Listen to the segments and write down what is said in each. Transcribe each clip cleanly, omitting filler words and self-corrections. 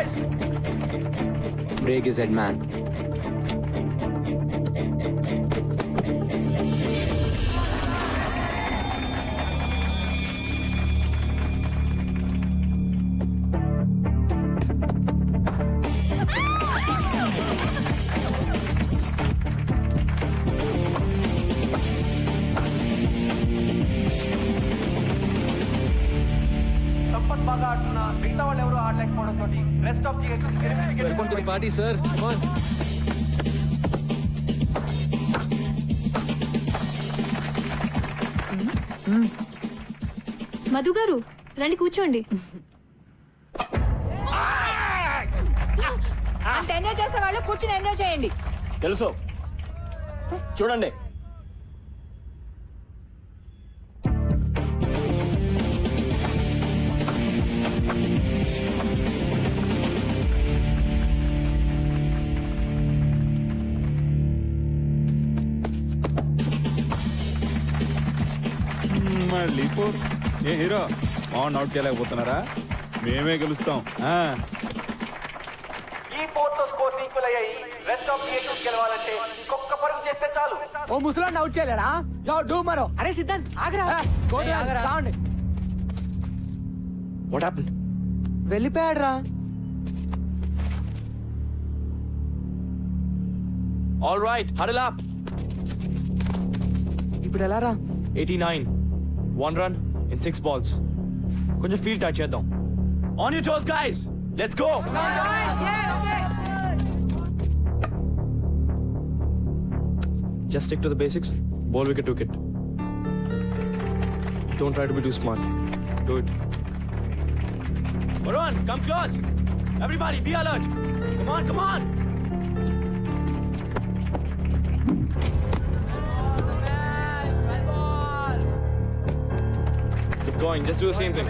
Yes. Break his head, man. Welcome to the party, sir. Come on. Madhu గారు రండి కూర్చోండి. అంత ఎంజాయ్ చేసే వాళ్ళు కూర్చుని ఎంజాయ్ చేయండి. తెలుసు, చూడండి. మళ్ళీ ఏ హీరో ఆన్ అవుట్ చేయలేకపోతున్నారా? మేమే గెలుస్తాం. ఓ ముసలాన్ని అవుట్ చేయలేరా? జావ్ డూ మరో. అరే సిద్ధాంత్ ఆగరా. What happened? వెళ్ళిపోయాడు రా. All right, huddle up. ఇప్పుడు ఎలా రా? 89. 1 run in 6 balls. కొంచెం ఫీల్డ్ టచ్ చేద్దాం. On your toes, guys. Let's go. Just stick to the basics. Ball wicket to wicket. Don't try to be too smart. Do it. Varun, come close. Everybody, be alert. Come on, come on. Keep going. Just do the same thing.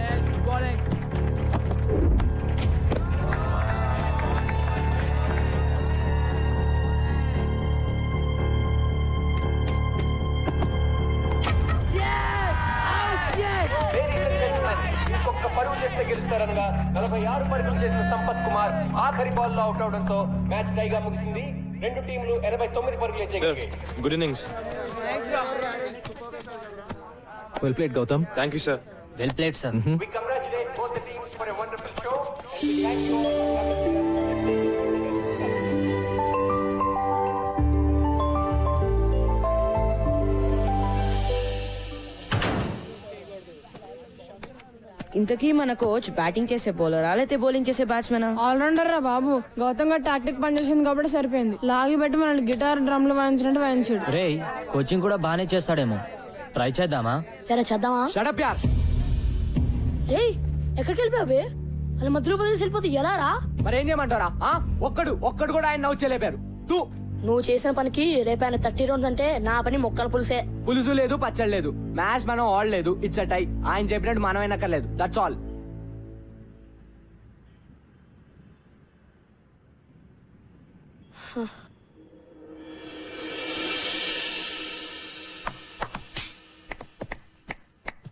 ఇంకొక పరుగు చేస్తే గెలుస్తారనగా 46 పరుగులు చేసిన సంపత్ కుమార్ ఆఖరి ball లో out అవడంతో match టైగా ముగిసింది. రెండు టీంలు 89 పరుగులు Sir, good innings. Well played, Gautam. Thank you, sir. Well played, sir. We congratulate both the teams for a wonderful show. Thank you. ఇంతకీ మన కోచ్ బ్యాటింగ్ చేసే బౌలరా లేకపోతే బౌలింగ్ చేసే బ్యాట్స్మెనా? ఆల్రౌండర్ రా బాబు. గౌతమ్ గారు టాక్టిక్ పనిచేసింది కాబట్టి సరిపోయింది. లాగి పెట్టి మనల్ని గిటార్ డ్రమ్లు వాయించినట్టు వాయించాడు. రే కోచింగ్ కూడా బానే చేస్తాడేమో. ట్రై చేద్దామా? చేద్దామా? Shut up, yaar. రే ఎక్కడికి వెళ్ళిపోయావే? వాళ్ళ మధ్యలో బదిలేసి వెళ్ళిపోతే ఎలా రా? మరి ఏం చేయమంటారా? ఒక్కడు కూడా ఆయన అవుట్ చేయలేపారు. తూ నువ్వు చేసిన పనికి రేపు ఆయన 30 రన్స్ అంటే నా పని మొక్కల పులిసే. పులుసు లేదు, పచ్చడి లేదు. మ్యాచ్ మనం ఆడలేదు. It's a tie. ఆయన చెప్పినట్టు మనం వినక్కర్లేదు. That's all.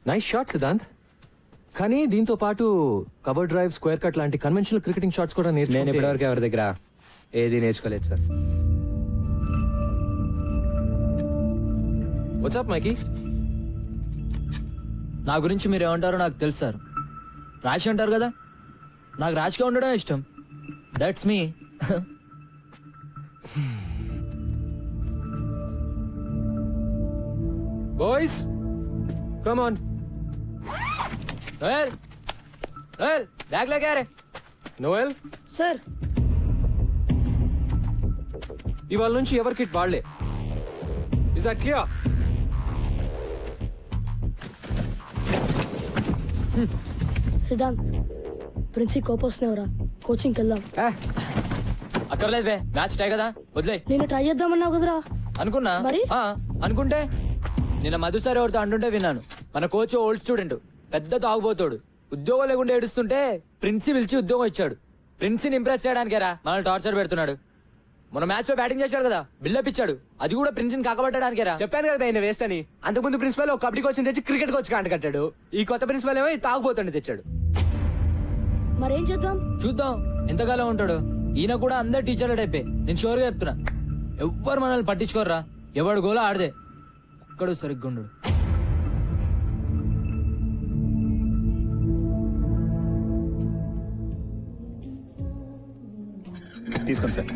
Nice shot Siddhant. కానీ దీంతో పాటు కవర్ డ్రైవ్, స్క్వేర్ కట్ లాంటి కన్వెన్షనల్ క్రికెటింగ్ షాట్స్ కూడా నేను ఇప్పటివరకు ఎవరి దగ్గర ఏది నేర్చుకోలేదు సార్. వాట్సాప్ మైకీ? నా గురించి మీరు ఏమంటారో నాకు తెలుసు సార్. రాశి అంటారు కదా, నాకు రాశిగా ఉండడం ఇష్టం. That's me. Boys come on. Bag లేకారే. నోయల్ సార్ ఇవాళ నుంచి ఎవరి కిట్ వాళ్లే. Is that clear? సిద్ధాంత్ ప్రిన్సి కోపొస్తున్నావురా. కోచింగ్కి వెళ్దాం. అక్కర్లేదు బే, మ్యాచ్ టై కదా, వదిలే. నేను ట్రై చేద్దామన్నావు కదరా. అనుకున్నా మరి? అనుకుంటే నిన్న మధు సార్ ఎవరితో అంటుంటే విన్నాను. మన కోచ్ ఓల్డ్ స్టూడెంట్, పెద్ద తాగుబోతాడు. ఉద్యోగం లేకుండా ఏడుస్తుంటే ప్రిన్సి పిలిచి ఉద్యోగం ఇచ్చాడు. ప్రిన్సిని ఇంప్రెస్ చేయడానికేరా మనల్ని టార్చర్ పెడుతున్నాడు. మన మ్యాచ్ లో బ్యాటింగ్ చేశాడు కదా, బిల్డప్ ఇచ్చాడు. అది కూడా ప్రిన్సిని కాకబట్టడానికేరా. చెప్పాను కదా ఆయన వేస్ట్ అని. అంతకుముందు ప్రిన్సిపల్ ఒక కబడ్డీ కోచ్ తెచ్చి క్రికెట్ కోచ్ కాంట కట్టాడు. ఈ కొత్త ప్రిన్సిపల్ ఏమో తాగుబోతుండే తెచ్చాడు. మరేం చేద్దాం? చూద్దాం ఎంతకాలం ఉంటాడు. ఈయన కూడా అందరు టీచర్ల టైపే. నేను షూర్ గా చెప్తున్నా. ఎవ్వరు మనల్ని పట్టించుకోర్రా. ఎవడు గోలా ఆడదే. ఒక్కడు సరిగ్గా ఉండడు. తీసుకోండి సార్.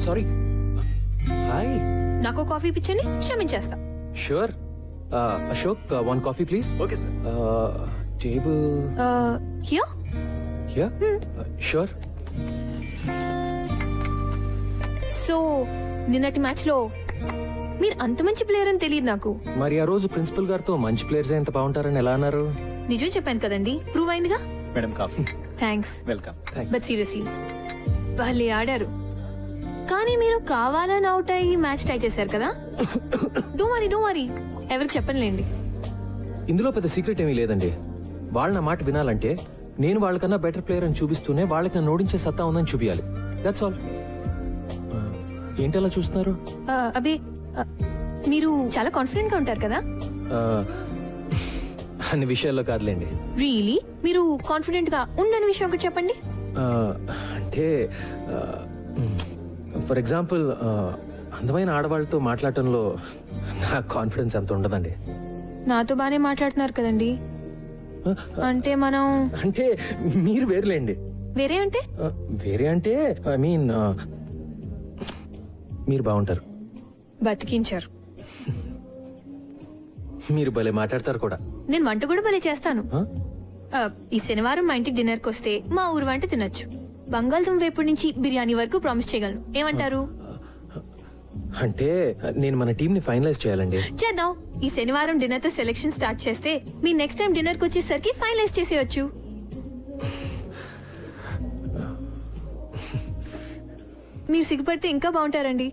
సారీ. హాయ్. నాకు కాఫీ పిచ్చని క్షమించేస్తా. Sure. Ashok, one coffee please. Okay sir. Table here. Here. Sure. So నిన్నటి మ్యాచ్ లో మీరు అంత మంచి ప్లేయర్ అని తెలియదు నాకు. మరి ఆ రోజు ప్రిన్సిపల్ గారితో మంచి ప్లేయర్స్ ఎంత బాగుంటారని ఎలా అన్నారు? నిజం చెప్పాను కదండి, ప్రూవ్ అయిందిగా. Madam coffee. Thanks. Welcome. But seriously వాళ్ళే ఆడారు. కానీ మీరు కావాలని అవుట్ అయ్యి మ్యాచ్ టై చేశారు కదా. డో వరీ ఎవరికి చెప్పనులేండి. ఇందులో పెద్ద సీక్రెట్ ఏమీ లేదండి. వాళ్ళ నా మాట వినాలంటే నేను వాళ్ళకన్నా బెటర్ ప్లేయర్ అని చూపిస్తూనే వాళ్ళకి నన్ను ఓడించే సత్తా ఉందని చూపించాలి. That's all. ఏంటి అలా చూస్తున్నారు? అబే మీరు చాలా కాన్ఫిడెంట్ గా ఉంటారు కదా. అన్ని విషయాల్లో కాదులేండి. రియలీ మీరు కాన్ఫిడెంట్ గా ఉండని విషయం ఒకటి చెప్పండి. అంటే ఫర్ ఎగ్జాంపుల్ అందమైన ఆడవాళ్ళతో మాట్లాడటంలో నా కాన్ఫిడెన్స్ అంత ఉండదండి. నాతో బానే మాట్లాడుతున్నారు కదండి. అంటే మనం అంటే మీరు వేరులేండి. వేరే అంటే వేరే అంటే ఐ మీన్ మీరు బాగుంటారు. బతికించారు. మీరు భలే మాట్లాడతారు కూడా. నేను వంట కూడా భలే చేస్తాను. Huh? ఈ శనివారం మా ఇంటికి డిన్నర్ కి వస్తే మా ఊరు వంట తినొచ్చు. బంగాళదుంప వేపుడు నుంచి బిర్యానీ వరకు ప్రామిస్ చేయగలను. ఏమంటారు? అంటే నేను మన టీం ని ఫైనలైజ్ చేయాలండి. చేద్దాం. ఈ శనివారం డిన్నర్ తో సెలెక్షన్ స్టార్ట్ చేస్తే మీ నెక్స్ట్ టైం డిన్నర్ కి వచ్చేసరికి ఫైనలైజ్ చేసేయచ్చు. మీరు సిగ్గుపడితే ఇంకా బాగుంటారండి.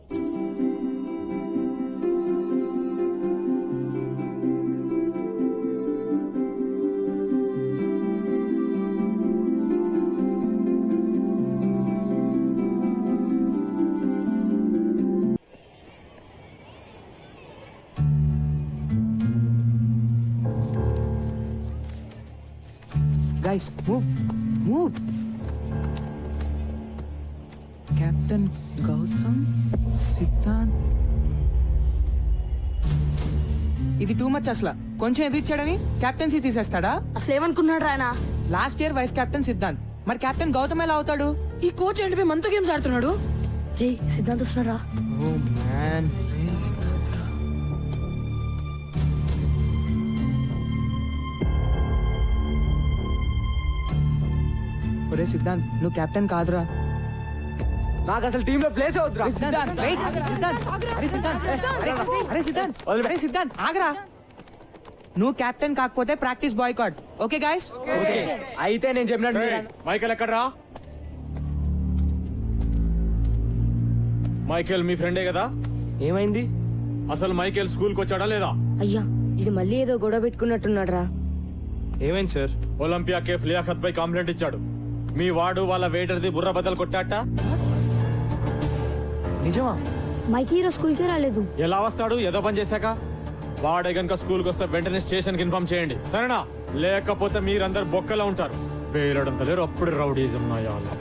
Guys move. Captain Gautam Siddhant. ఇది టూ మచ్ అసలు. కొంచెం ఎదిరిచ్చాడని కెప్టెన్సీ తీసేస్తాడా? అసలు ఏమనుకున్నాడు ఆయన? Last year vice captain Siddhant. మరి కెప్టెన్ గౌతమ్ ఎలా అవుతాడు? ఈ కోచ్ ఏంటి మనతో గేమ్స్ ఆడుతున్నాడు? రే సిద్ధాంత్ వస్తున్నాడా? Oh man. ఒరే సిద్ధాంత్, నువ్వు కెప్టెన్ కాదురా. నాకు అసలు టీమ్ లో ప్లేస్ అవుతురా. అరే సిద్ధాంత్ ఆగరా. నువ్వు కెప్టెన్ కాకపోతే ప్రాక్టీస్ బాయ్కాట్. Okay guys? అయితే నేను చెప్పినట్టు మైకేల్ ఎక్కడ్రా? మైకేల్ మీ ఫ్రెండే కదా? ఏమైంది? అసలు మైకేల్ స్కూల్ కి వచ్చాడా లేదా? అయ్యా ఇది మళ్ళీ ఏదో గొడవ పెట్టుకున్నట్టున్నాడు రా. ఏమైంది సార్? ఒలింపియా కేఫ్ లియాఖత్ పై కంప్లైంట్ ఇచ్చాడు. మీ వాడు వాళ్ళ వెయిటర్ది బుర్ర బద్దలు కొట్టాట. నిజమా? మైకి హీరో స్కూల్ కి రాలేదు. ఎలా వస్తాడు? ఏదో పని చేశాక. వాడే గనుక స్కూల్ కి వస్తే వెంటనే స్టేషన్ కి ఇన్ఫార్మ్ చేయండి, సరేనా? లేకపోతే మీరందరు బొక్కలా ఉంటారు. వేయడంత లేరు, అప్పుడు రౌడీజం నాయాలి.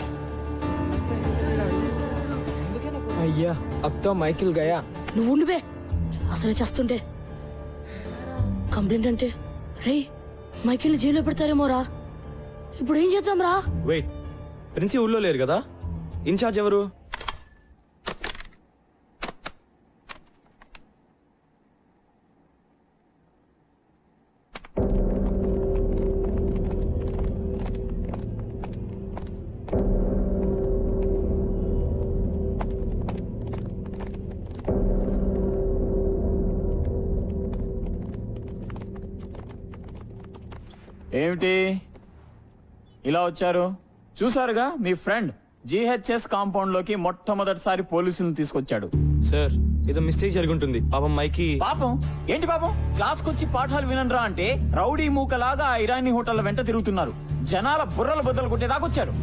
అయ్యా అబ్ తో మైకిల్ గయా. నువ్వు ఉండిపే అసలు చేస్తుంటే కంప్లైంట్ అంటే రే మైకేల్ జైల్లో పెడతారేమోరా. ఇప్పుడు ఏం చేద్దాం రా? వెయిట్, ప్రిన్సి ఊళ్ళో లేరు కదా? ఇన్ఛార్జ్ ఎవరు? ఏమిటి ఇలా వచ్చారు? చూసారుగా మీ ఫ్రెండ్ జిహెచ్ఎస్ కాంపౌండ్ లోకి మొట్టమొదటిసారి పోలీసులను తీసుకొచ్చాడు. సార్ ఏదో మిస్టేక్ జరుగుంటుంది. పాపం మైకి. పాపం ఏంటి పాపం? క్లాస్ కొచ్చి పాఠాలు వినరా అంటే రౌడీ మూకలాగా ఇరానీ హోటల్ వెంట తిరుగుతున్నారు. జనాల బుర్రల బద్దలు కొట్టేదాకొచ్చారు.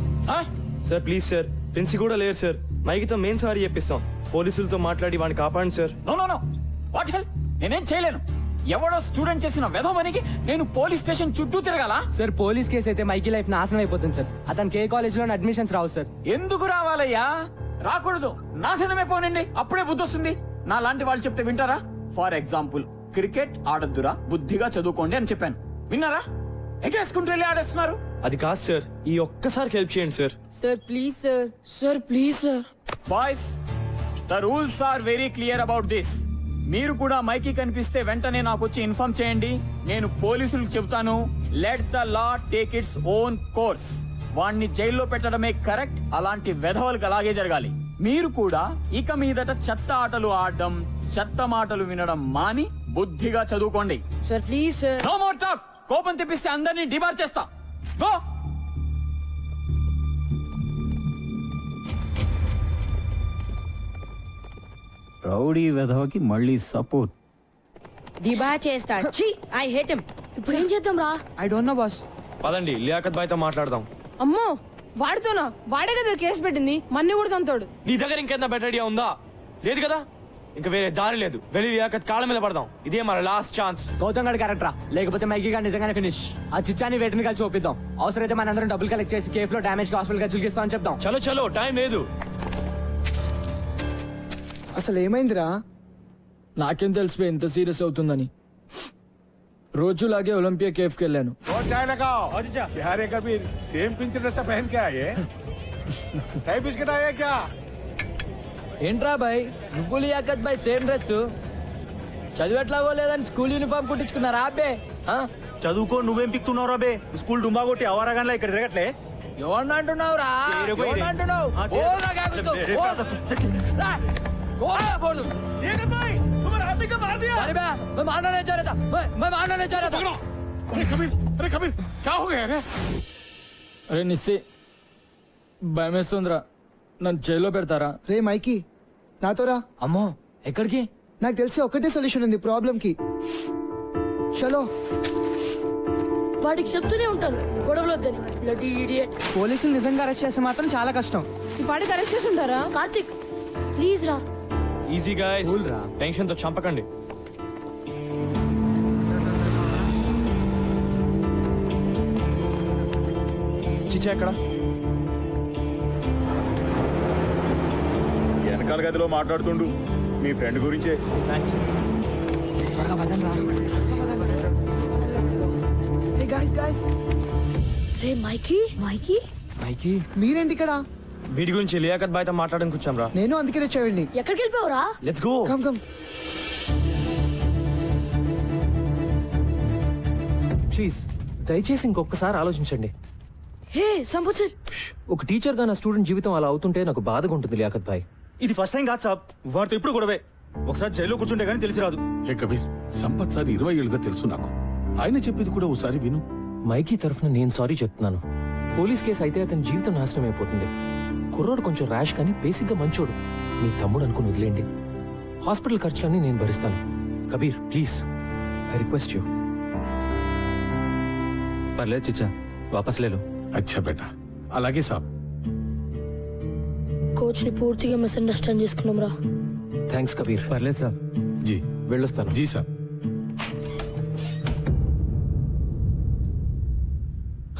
సార్ ప్లీజ్ సార్, ప్రిన్సి కూడా లేరు సార్. మైకితో మెయిన్ సారీ చెప్పిస్తాం. పోలీసులతో మాట్లాడి వాడిని కాపాడండి sir. No no no, what hell? నేనేం చేయలేను. ఎవడో స్టూడెంట్ చేసిన వెధవనికి నేను పోలీస్ స్టేషన్ చుట్టూ తిరగాల? సార్ పోలీస్ కేసు అయితే మైకి లైఫ్ నాశనం అయిపోతుంది సార్. అతనికి ఏ కాలేజ్ లో అడ్మిషన్స్ రావు సార్. ఎందుకు రావాలయ్యా? రాకూడదు. నాశనమే పోనండి, అప్పుడే బుద్ధి వస్తుంది. నా లాంటి వాళ్ళు చెప్తే వింటారా? ఫర్ ఎగ్జాంపుల్, క్రికెట్ ఆడొద్దురా, బుద్ధిగా చదువుకోండి అని చెప్పాను. విన్నారా? ఎగేసుకుంటూ వెళ్ళి ఆడేస్తున్నారు. అది కాదు సార్, ఈ ఒక్కసారి హెల్ప్ చేయండి sir. Sir please sir. Sir please sir. Boys, the rules are very clear about this. మీరు కూడా మైకి కనిపిస్తే వెంటనే నాకు వచ్చి ఇన్ఫార్మ్ చేయండి. నేను పోలీసులకు చెబుతాను. Let the law take its own course. వాణ్ణి జైల్లో పెట్టడమే కరెక్ట్. అలాంటి వెధవలకు అలాగే జరగాలి. మీరు కూడా ఇక మీదట చెత్త ఆటలు ఆడడం, చెత్త మాటలు వినడం మాని బుద్ధిగా చదువుకోండి. Sir please sir. No more talk. కోపం తెప్పిస్తే అందరినీ డిబార్ చేస్తా. గో. రౌడీ వెధవకి మళ్ళీ సపోర్ట్. దిబా చేస్తా. ఛీ, ఐ హేట్ హిమ్. ఇప్పుడు ఏం చేద్దాం రా? I don't know boss. పదండి లియాకత్ బాయ్తో మాట్లాడదాం. అమ్మో, వాడితోనా? వాడే కదా కేసు పెట్టింది, మన్ని కూడా తంతాడు. నీ దగ్గర ఇంకేదైనా బెటర్ ఐడియా ఉందా? లేదు కదా, ఇంకా వేరే దారి లేదు. వెళ్ళి లియాకత్ కాళ్ళ మీద పడదాం. ఇదే మన లాస్ట్ ఛాన్స్. గౌతమ్ గడ్ క్యారెక్టరా, లేకపోతే మైకి గారు నిజంగానే ఫినిష్. ఆ చిచ్చాని వేటిని కలిసి చూపిద్దాం. అవసరమైతే మనందరం డబ్బులు కలెక్ట్ చేసి కేఫ్ లో డామేజ్ హాస్పిటల్ ఖర్చులు ఇస్తామని చెప్దాం. చలో చలో, టైం లేదు. అసలు ఏమైందిరా? నాకేం తెలిసిపోయి ఇంత సీరియస్ అవుతుందని. రోజులాగే ఒలింపియా కేఫ్ కి వెళ్ళాను. चाय लगाओ। क्या रे कबीर, सेम पिंच ड्रेस पहन के आए? टाई बिस्किट आए क्या? ఏంట్రా బాయ్, నువ్వు లియాకత్ బాయ్ సేమ్ డ్రెస్? చదివేట్లాగో లేదని స్కూల్ యూనిఫామ్ కుట్టించుకున్నారా అబ్బే? చదువుకో, నువ్వేం పిక్తున్నావు రా బే? స్కూల్ డుమ్మా కొట్టి అవరాగాన్లా ఇక్కడ తిరగట్లే. ఎవరిని అంటున్నావురా? ఎవరిని అంటున్నావు? ఓ నాగాగుతో. अरे मैं मारना नहीं चाह रहा था, मैं मारना नहीं चाह रहा था। अरे कबीर, क्या हो गया रे? అరే నిస్సి, భయమేస్తుందిరా. నన్ను జైల్లో పెడతారా? రే మైకి, నాతో రా. అమ్మో, ఎక్కడికి? నాకు తెలిసి ఒకటే సొల్యూషన్ ఉంది ప్రాబ్లం కి. చలో. వాడికి చెప్తూనే ఉంటాను గొడవలు వద్దని. Bloody idiot. పోలీసులు నిజంగా అరెస్ట్ చేస్తే మాత్రం చాలా కష్టం. ఈ పాడికి అరెస్ట్ చేసి ఉంటారా? కార్తిక్ ప్లీజ్ రా. ఈజీ గాయ్స్, టెన్షన్ తో చంపకండి. చిచ్చా ఎక్కడ? వెనకాల గదిలో మాట్లాడుతుండు మీ ఫ్రెండ్ గురించే. థ్యాంక్స్. త్వరగా పదండి రా. Hey guys guys. రే మైకి. మైకి మైకి, మీరేంటి ఇక్కడ? వీడి గురించి లియాకత్ బాయ్తో మాట్లాడడానికి వచ్చాం రా. నేను అందుకే తెచ్చేవాడిని. ఎక్కడికి వెళ్ళిపోవరా? Let's go. Come come. Please దయచేసి ఇంకొకసారి ఆలోచించండి. హే సంబుచర్. ఒక టీచర్ గా నా స్టూడెంట్ జీవితం అలా అవుతుంటే నాకు బాధగా ఉంటుంది లియాకత్ భాయ్. ఇది ఫస్ట్ టైం కాదు సాబ్, వాడితో ఇప్పుడు గొడవే. ఒకసారి జైల్లో కూర్చుంటే గానీ తెలిసి రాదు. హే కబీర్, సంపత్ సార్ 20 ఏళ్ళుగా తెలుసు నాకు. ఆయన చెప్పేది కూడా ఒకసారి విను. మైకీ తరఫున నేను సారీ చెప్తున్నాను. పోలీస్ కేసు అయితే అతని జీవితం నాశనం అయిపోతుంది. కుర్రోడు కొంచెం ర్యాష్ కానీ బేసిక్ గా మంచోడు. మీ తమ్ముడు అనుకుని వదిలేండి. హాస్పిటల్ ఖర్చులన్నీ నేను భరిస్తాను. Kabir please, I request you. పర్లేదు చిచ్చా, వాపస్ లేలో. అచ్చా బేటా, అలాగే సాబ్. కోచ్ ని పూర్తిగా మిస్అండర్స్టాండ్ చేసుకున్నాం రా. థ్యాంక్స్ కబీర్. పర్లేదు సాబ్. జీ వెళ్ళొస్తాను. జీ సాబ్.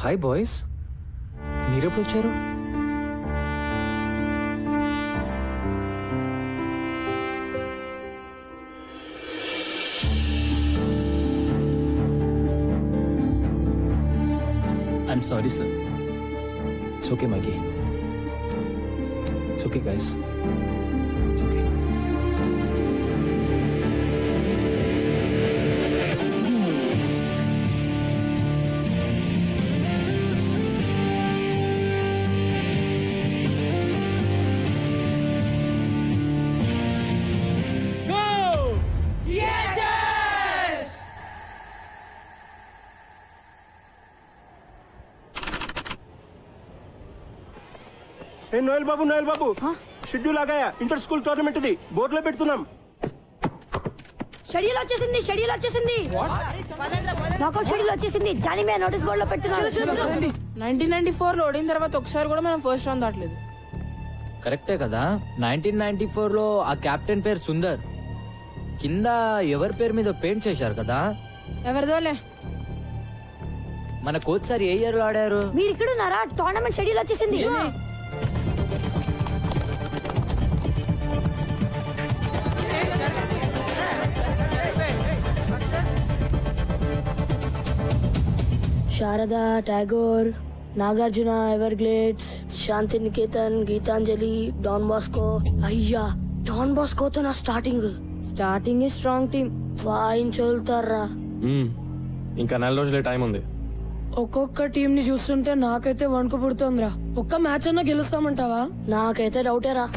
హాయ్ బాయ్స్, మీరెప్పుడు వచ్చారు? I'm sorry sir. It's okay Mikey, it's okay guys, it's okay. Noel బాబు షెడ్యూల్ ఆగాయా? ఇంటర్ స్కూల్ టోర్నమెంట్ ఇది బోర్డులో పెడుతున్నాం. షెడ్యూల్ వచ్చేసింది. నాకౌట్ షెడ్యూల్ వచ్చేసింది. జానీ మే నోటీస్ బోర్డు లో పెడుతున్నాను. 1994 లో ఓడిన తర్వాత ఒకసారి కూడా మనం ఫస్ట్ రౌండ్ దాటలేదు. కరెక్టే కదా. 1994 లో ఆ కెప్టెన్ పేరు సుందర్. కింద ఎవరి పేరు మీద పెయింట్ చేశారు కదా? ఎవరిదోలే. మన కోచ్ సార్ ఏ ఇయర్ లో ఆడారు? మీరు ఇక్కడ ఉన్నారా? టోర్నమెంట్ షెడ్యూల్ వచ్చేసింది. శారదా, టాగోర్, నాగార్జున, ఎవర్గ్లేడ్స్, శాంతి నికేతన్, గీతాంజలి, డాన్ బాస్కో. అయ్యా, డాన్ బాస్కోతో నా స్టార్టింగ్ స్ట్రాంగ్ టీమ్ వాయించోలుతారా. ఇంకా 4 రోజులే టైం ఉంది. ఒక్కొక్క టీం ని చూస్తుంటే నాకైతే వణుకు పుడుతోందిరా. ఒక్క మ్యాచ్ అన్నా గెలుస్తామంటావా? నాకైతే డౌటేరా.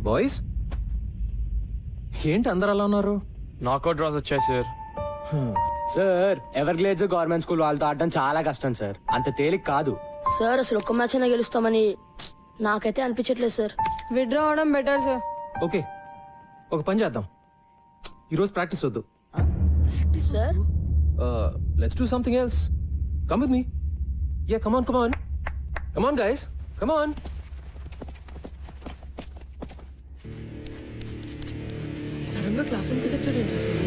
బాయ్స్ ఏంటి అందరు అలా ఉన్నారు? నాకౌట్ డ్రాస్ వచ్చాయి sir. Sir Everglades government school వాళ్ళతో ఆడడం చాలా కష్టం సార్, అంత తేలిక కాదు సార్. అసలు ఒక్క మ్యాచ్ అయినా గెలుస్తామని నాకైతే అనిపించట్లేదు సార్. విత్డ్రా అవడం బెటర్ సార్. ఓకే, ఒక పని చేద్దాం, ఈరోజు ప్రాక్టీస్ వద్దు. Sir let's do something else. Come with me. Yeah, come on, come on, come on guys, come on. Sudden గా క్లాస్ రూమ్ కి తెచ్చాడు సార్.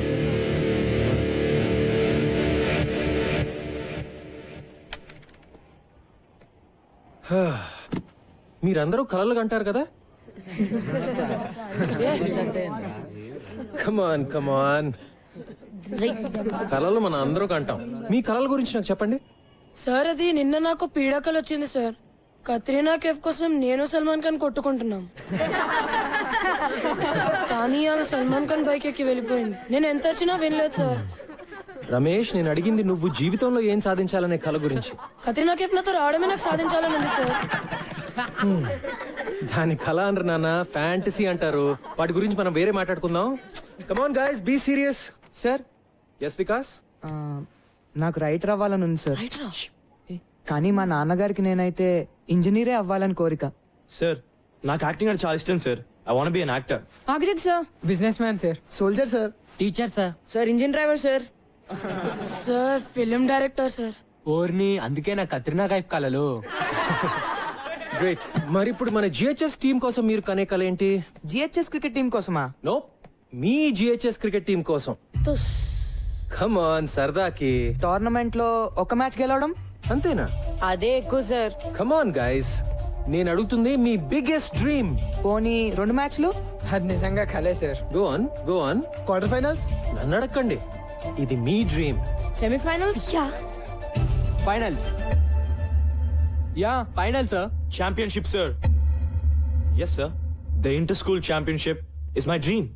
మీరందరూ కలలు కంటారు కదా? కమాన్ కమాన్, కలలు మన అందరూ కంటాం. మీ కలల గురించి నాకు చెప్పండి. సార్ అది నిన్న నాకు పీడాకలు వచ్చింది సార్. కత్రీనా కేఫ్ కోసం నేను సల్మాన్ ఖాన్ కొట్టుకుంటున్నాం, కానీ ఆమె సల్మాన్ ఖాన్ బైక్ ఎక్కి వెళ్ళిపోయింది. నేను ఎంత వచ్చినా వినలేదు సార్. రమేష్, నేను అడిగింది నువ్వు జీవితంలో ఏం సాధించాలనే కల గురించి. కత్రీనా కేఫ్ నాతో రావడమే నాకు సాధించాలని ఉంది సార్. దాని కళ అనరు నాన్న, ఫ్యాంటసీ అంటారు. వాటి గురించి మనం వేరే మాట్లాడుకుందాం. Come on guys, be serious. Sir. Yes Vikas. నాకు రైటర్ అవ్వాలని ఉంది సార్, కానీ మా నాన్నగారికి నేనైతే ఇంజనీరే అవ్వాలని కోరిక. సార్ నాకు యాక్టింగ్ అంటే చాలా ఇష్టం sir. I want be an actor. Architect sir. Business man sir. Soldier sir. Teacher sir. Sir engine driver sir. Sir film director sir. ఓర్ని, అందుకే నా కత్రినా కైఫ్ కలలు. గ్రేట్. మరి ఇప్పుడు మన జిహెచ్ఎస్ టీం కోసం మీరు కనే కల ఏంటి? జిహెచ్ఎస్ క్రికెట్ టీం కోసమా? నో, మీ జిహెచ్ఎస్ క్రికెట్ టీం కోసం. కమ్ ఆన్, సరదాకి. టోర్నమెంట్ లో ఒక మ్యాచ్ గెలవడం అంతేనా? అదే ఎక్కువ సార్. కమ్ ఆన్ గైస్, నేను అడుగుతుంది మీ బిగ్గెస్ట్ డ్రీమ్. పోనీ 2 మ్యాచ్లు? అది నిజంగా కలే sir. Go on, go on. Quarter finals? నన్ను అడగండి, ఇది మీ dream. Semifinals? Finals? Yeah, final sir. Championship sir. Yes sir, the inter school championship is my dream.